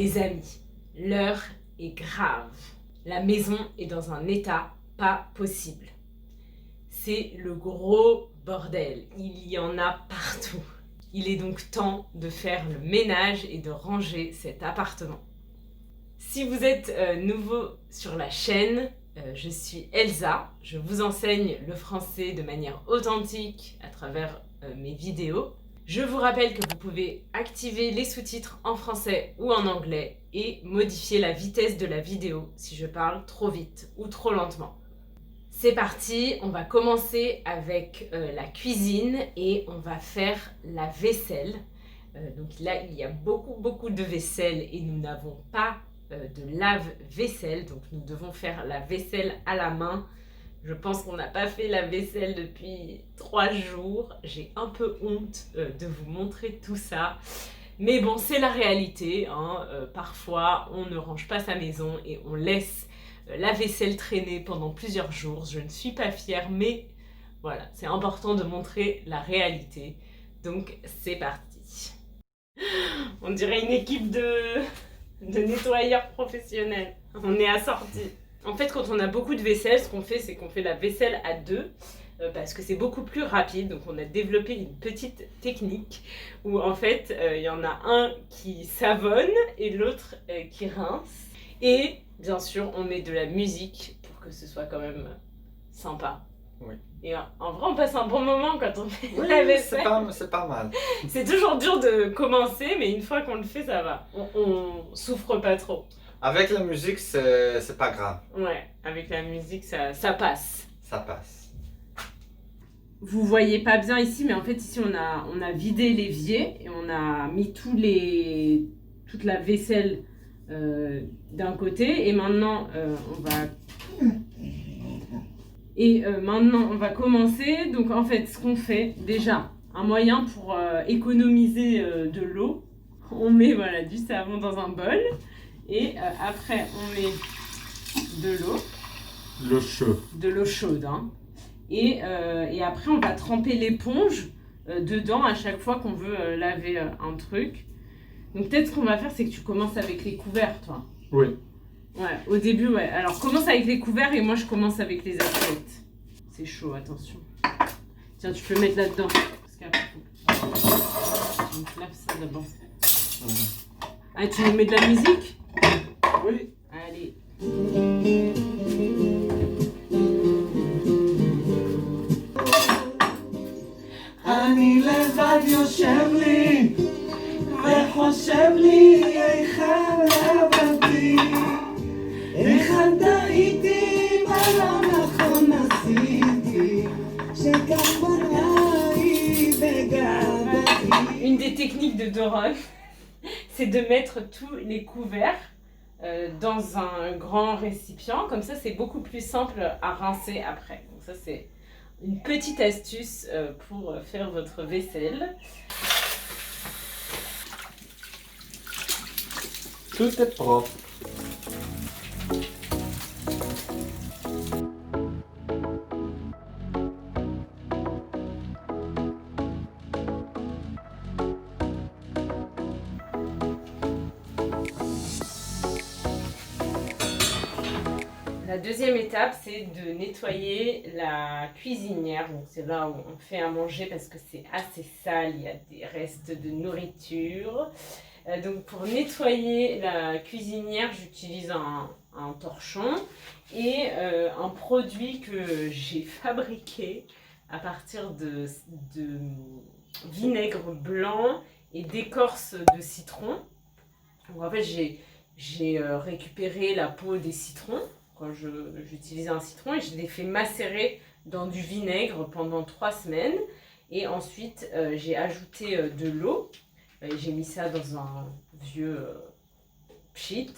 Les amis, l'heure est grave. La maison est dans un état pas possible. C'est le gros bordel. Il y en a partout. Il est donc temps de faire le ménage et de ranger cet appartement. Si vous êtes nouveau sur la chaîne, je suis Elsa. Je vous enseigne le français de manière authentique à travers mes vidéos. Je vous rappelle que vous pouvez activer les sous-titres en français ou en anglais et modifier la vitesse de la vidéo si je parle trop vite ou trop lentement. C'est parti, on va commencer avec la cuisine et on va faire la vaisselle. Donc là, il y a beaucoup de vaisselle et nous n'avons pas de lave-vaisselle, donc nous devons faire la vaisselle à la main. Je pense qu'on n'a pas fait la vaisselle depuis 3 jours. J'ai un peu honte de vous montrer tout ça. Mais bon, c'est la réalité, hein. Parfois, on ne range pas sa maison et on laisse la vaisselle traîner pendant plusieurs jours. Je ne suis pas fière, mais voilà, c'est important de montrer la réalité. Donc, c'est parti. On dirait une équipe de nettoyeurs professionnels. On est assortis. En fait, quand on a beaucoup de vaisselle, ce qu'on fait, c'est qu'on fait la vaisselle à deux parce que c'est beaucoup plus rapide. Donc, on a développé une petite technique où, en fait, il y en a un qui savonne et l'autre qui rince. Et, bien sûr, on met de la musique pour que ce soit quand même sympa. Oui. Et en vrai, on passe un bon moment quand on fait Oui, la vaisselle. c'est pas mal. C'est toujours dur de commencer, mais une fois qu'on le fait, ça va. On souffre pas trop. Avec la musique, c'est pas grave. Ouais, avec la musique, ça passe. Ça passe. Vous voyez pas bien ici, mais en fait ici on a vidé l'évier et on a mis toute la vaisselle d'un côté. Et maintenant maintenant on va commencer. Donc en fait ce qu'on fait déjà, un moyen pour économiser de l'eau, on met du savon dans un bol. Et après, on met de l'eau. Le chaud. De l'eau chaude. Hein. Et après, on va tremper l'éponge dedans à chaque fois qu'on veut laver un truc. Donc peut-être ce qu'on va faire, c'est que tu commences avec les couverts, toi. Oui. Ouais, au début, ouais. Alors commence avec les couverts et moi, je commence avec les assiettes. C'est chaud, attention. Tiens, tu peux mettre là-dedans. Parce qu'après, faut... Donc lave ça d'abord. Ah, tu nous mets de la musique ? Oui. Allez. אני לבד יושב לי וחושב לי היכן עבדתי, היכן טעיתי, מה לא נכון עשיתי, שכך בראי בגאוותי. Une des techniques de Doron, c'est de mettre tous les couverts dans un grand récipient. Comme ça, c'est beaucoup plus simple à rincer après. Donc ça, c'est une petite astuce pour faire votre vaisselle. Tout est propre. La deuxième étape, c'est de nettoyer la cuisinière. Donc c'est là où on fait à manger parce que c'est assez sale, il y a des restes de nourriture. Donc pour nettoyer la cuisinière, j'utilise un torchon et un produit que j'ai fabriqué à partir de vinaigre blanc et d'écorce de citron. Donc en fait, j'ai récupéré la peau des citrons quand j'utilisais un citron et je l'ai fait macérer dans du vinaigre pendant 3 semaines. Et ensuite, j'ai ajouté de l'eau. J'ai mis ça dans un vieux pchit.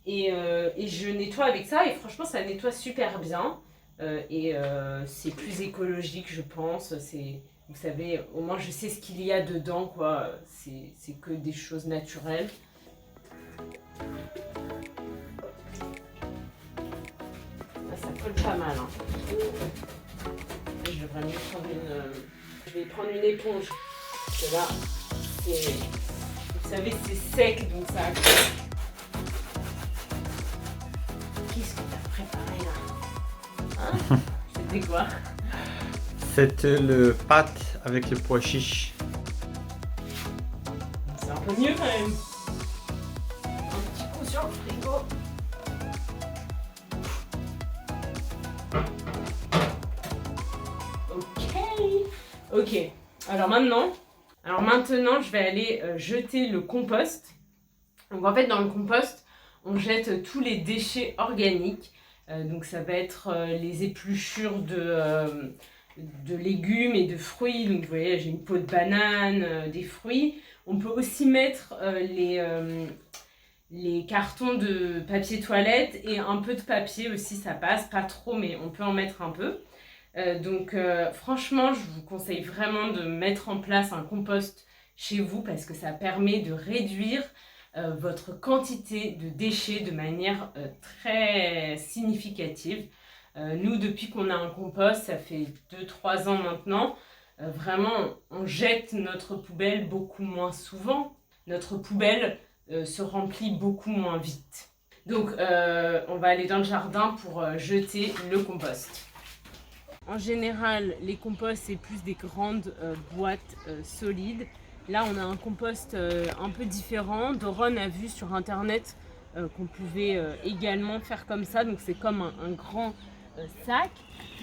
Et je nettoie avec ça et franchement, ça nettoie super bien. C'est plus écologique, je pense. Vous savez, au moins je sais ce qu'il y a dedans, quoi. C'est que des choses naturelles. Ça colle pas mal. Hein. Je devrais mieux prendre je vais prendre une éponge. Parce que là, vous savez, c'est sec, donc ça accroche. C'était quoi? C'était le pâte avec le pois chiche. C'est un peu mieux quand même. Un petit coup sur le frigo. Ok. Alors maintenant, je vais aller jeter le compost. Donc en fait, dans le compost, on jette tous les déchets organiques. Donc ça va être les épluchures de légumes et de fruits. Donc vous voyez, j'ai une peau de banane, des fruits. On peut aussi mettre les cartons de papier toilette et un peu de papier aussi, ça passe. Pas trop, mais on peut en mettre un peu. Donc franchement, je vous conseille vraiment de mettre en place un compost chez vous parce que ça permet de réduire votre quantité de déchets de manière très significative. Nous, depuis qu'on a un compost, ça fait 2-3 ans maintenant, vraiment, on jette notre poubelle beaucoup moins souvent. Notre poubelle se remplit beaucoup moins vite. Donc, on va aller dans le jardin pour jeter le compost. En général, les composts, c'est plus des grandes boîtes solides. Là, on a un compost un peu différent. Doron a vu sur internet qu'on pouvait également faire comme ça. Donc, c'est comme un grand sac.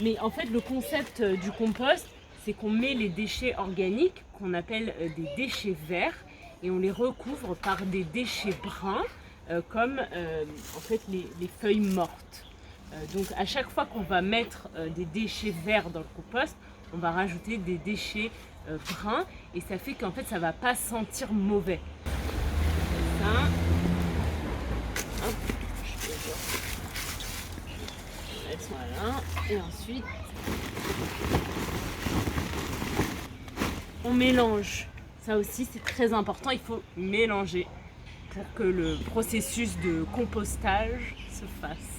Mais en fait, le concept du compost, c'est qu'on met les déchets organiques, qu'on appelle des déchets verts, et on les recouvre par des déchets bruns, comme en fait les feuilles mortes. Donc à chaque fois qu'on va mettre des déchets verts dans le compost, on va rajouter des déchets bruns et ça fait qu'en fait ça va pas sentir mauvais. Ça. Hop, je vais mettre voilà. Et ensuite on mélange. Ça aussi c'est très important, il faut mélanger pour que le processus de compostage se fasse.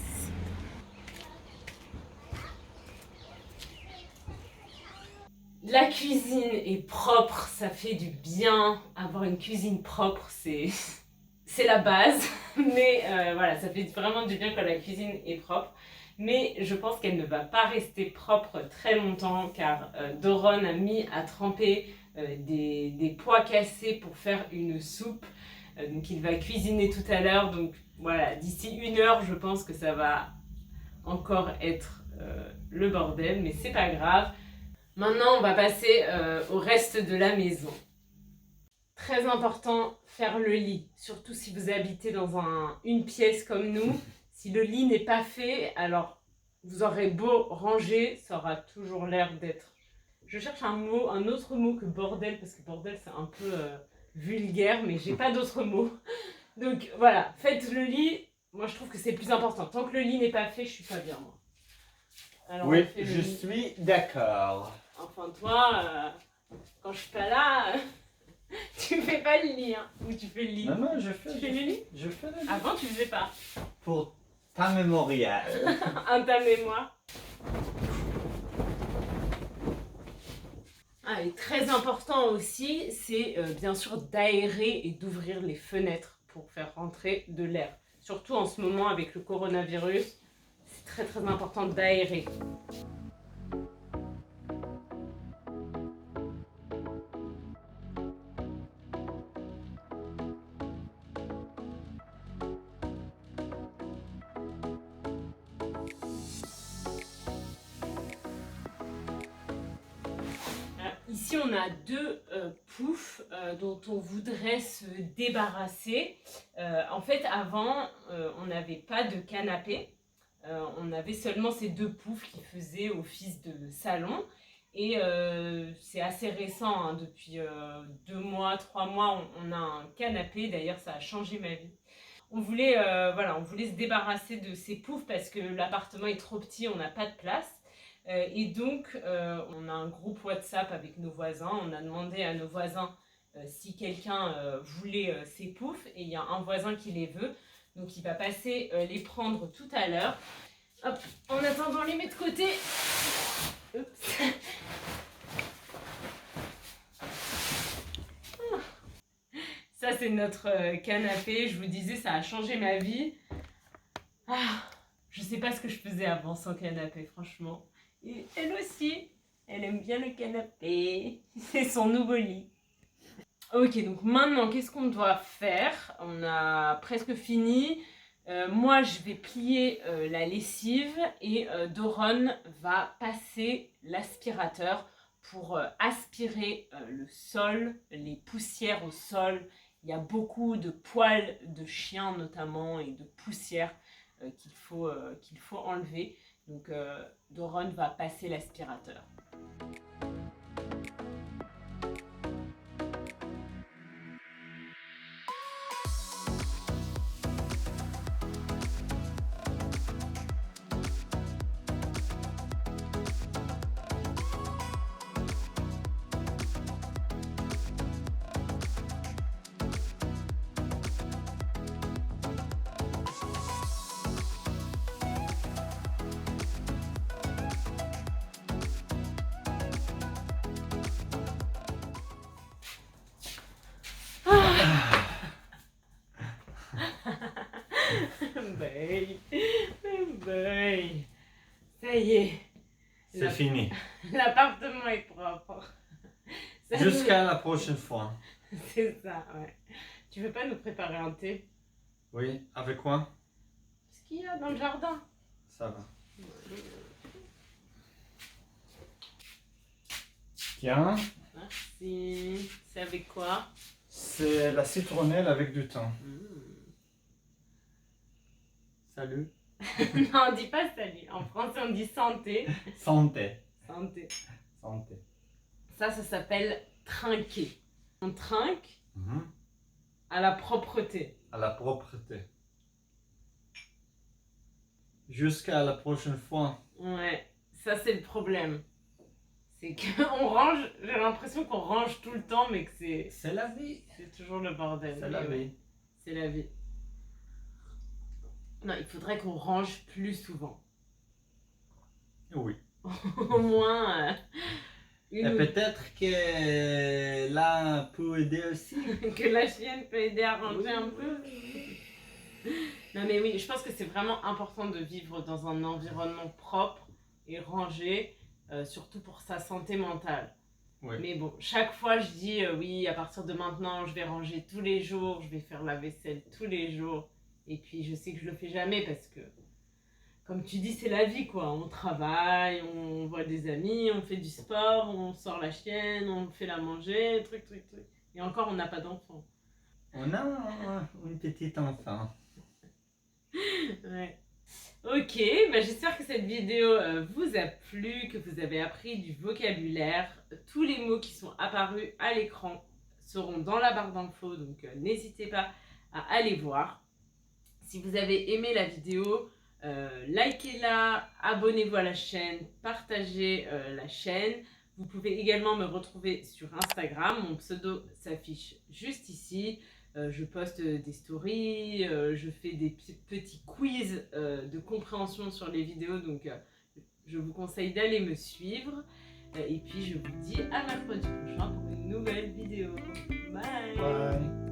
La cuisine est propre, ça fait du bien. Avoir une cuisine propre, c'est la base. Mais voilà, ça fait vraiment du bien quand la cuisine est propre. Mais je pense qu'elle ne va pas rester propre très longtemps car Doron a mis à tremper des pois cassés pour faire une soupe. Donc il va cuisiner tout à l'heure. Donc voilà, d'ici 1 heure, je pense que ça va encore être le bordel. Mais c'est pas grave. Maintenant, on va passer au reste de la maison. Très important, faire le lit. Surtout si vous habitez dans une pièce comme nous. Si le lit n'est pas fait, alors vous aurez beau ranger, ça aura toujours l'air d'être... Je cherche un autre mot que bordel, parce que bordel c'est un peu vulgaire, mais j'ai pas d'autre mot. Donc voilà, faites le lit. Moi je trouve que c'est le plus important. Tant que le lit n'est pas fait, je suis pas bien moi. Alors, oui, je suis d'accord. Enfin, toi, quand je suis pas là, tu fais pas le lit, hein. Ou tu fais le lit? Non, je fais. Tu fais le lit? Je fais le lit. Avant, tu faisais pas. Pour ta mémorial. Ta mémoire. Ah, et très important aussi, c'est bien sûr d'aérer et d'ouvrir les fenêtres pour faire rentrer de l'air. Surtout en ce moment avec le coronavirus, c'est très très important d'aérer. Ici, on a 2 poufs dont on voudrait se débarrasser. En fait, avant, on n'avait pas de canapé. On avait seulement ces 2 poufs qui faisaient office de salon. Et c'est assez récent, hein, depuis 2 mois, 3 mois, on a un canapé. D'ailleurs, ça a changé ma vie. On voulait se débarrasser de ces poufs parce que l'appartement est trop petit, on n'a pas de place. Et donc, on a un groupe WhatsApp avec nos voisins. On a demandé à nos voisins si quelqu'un voulait ces poufs. Et il y a un voisin qui les veut. Donc, il va passer les prendre tout à l'heure. Hop, en attendant, on les met de côté. Oups. Ça, c'est notre canapé. Je vous disais, ça a changé ma vie. Je sais pas ce que je faisais avant sans canapé, franchement. Et elle aussi, elle aime bien le canapé. C'est son nouveau lit. Ok, donc maintenant, qu'est-ce qu'on doit faire? On a presque fini. Moi, je vais plier la lessive et Doron va passer l'aspirateur pour aspirer le sol, les poussières au sol. Il y a beaucoup de poils de chien notamment et de poussière qu'il faut enlever. Donc Doron va passer l'aspirateur. Ça y est. C'est fini. L'appartement est propre. Jusqu'à la prochaine fois. C'est ça, ouais. Tu veux pas nous préparer un thé? Oui, avec quoi? Ce qu'il y a dans le jardin. Ça va. Tiens, Merci. C'est avec quoi? c'est la citronnelle avec du thym. Salut. Non, on dit pas salut. En français, on dit santé. Santé. Santé. Santé. Ça s'appelle trinquer. On trinque Mhm. à la propreté. À la propreté. Jusqu'à la prochaine fois. Ouais, ça c'est le problème. C'est qu'on range, j'ai l'impression qu'on range tout le temps, mais que C'est la vie. c'est toujours le bordel. C'est la Mais ouais, vie. c'est la vie. Non, il faudrait qu'on range plus souvent. Oui. Au moins Et peut-être que là peut aider aussi. que la chienne peut aider à ranger un peu. Non mais oui, je pense que c'est vraiment important de vivre dans un environnement propre et rangé, surtout pour sa santé mentale. Oui. Mais bon, chaque fois je dis oui, à partir de maintenant, je vais ranger tous les jours, je vais faire la vaisselle tous les jours. Et puis je sais que je le fais jamais parce que, comme tu dis, c'est la vie quoi. On travaille, on voit des amis, on fait du sport, on sort la chienne, on fait la manger, truc. Et encore, on n'a pas d'enfant. On a une petite enfant. Ouais. Ok, bah j'espère que cette vidéo vous a plu, que vous avez appris du vocabulaire. Tous les mots qui sont apparus à l'écran seront dans la barre d'infos, donc n'hésitez pas à aller voir. Si vous avez aimé la vidéo, likez-la, abonnez-vous à la chaîne, partagez la chaîne. Vous pouvez également me retrouver sur Instagram, mon pseudo s'affiche juste ici. Je poste des stories, je fais des petits quiz de compréhension sur les vidéos, donc je vous conseille d'aller me suivre. Et puis je vous dis à mercredi prochain pour une nouvelle vidéo. Bye. Bye.